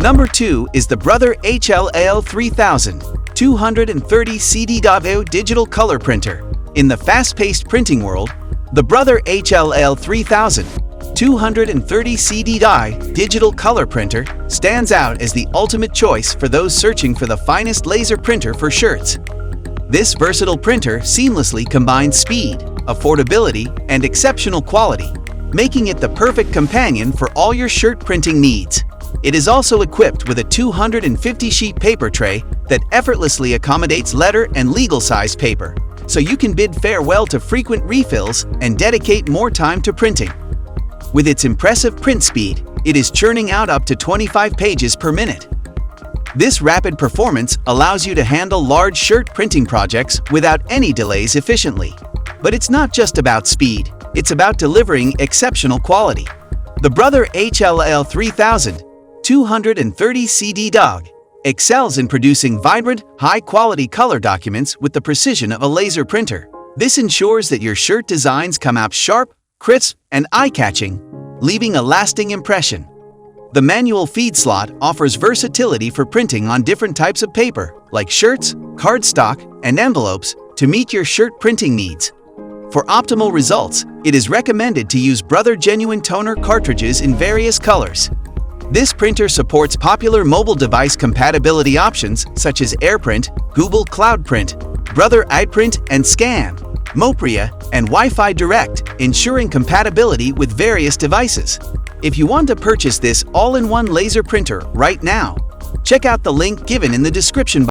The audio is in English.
Number 2 is the Brother HL-L3230CDW digital color printer. In the fast-paced printing world, the Brother HL-L3230CDW digital color printer stands out as the ultimate choice for those searching for the finest laser printer for shirts. This versatile printer seamlessly combines speed, affordability, and exceptional quality, making it the perfect companion for all your shirt printing needs. It is also equipped with a 250-sheet paper tray that effortlessly accommodates letter and legal-size paper, so you can bid farewell to frequent refills and dedicate more time to printing. With its impressive print speed, it is churning out up to 25 pages per minute. This rapid performance allows you to handle large shirt printing projects without any delays efficiently. But it's not just about speed, it's about delivering exceptional quality. The Brother HL-L3230CDW excels in producing vibrant, high-quality color documents with the precision of a laser printer. This ensures that your shirt designs come out sharp, crisp, and eye-catching, leaving a lasting impression. The manual feed slot offers versatility for printing on different types of paper, like shirts, cardstock, and envelopes, to meet your shirt printing needs. For optimal results, it is recommended to use Brother Genuine Toner cartridges in various colors. This printer supports popular mobile device compatibility options such as AirPrint, Google Cloud Print, Brother iPrint and Scan, Mopria, and Wi-Fi Direct, ensuring compatibility with various devices. If you want to purchase this all-in-one laser printer right now, check out the link given in the description box.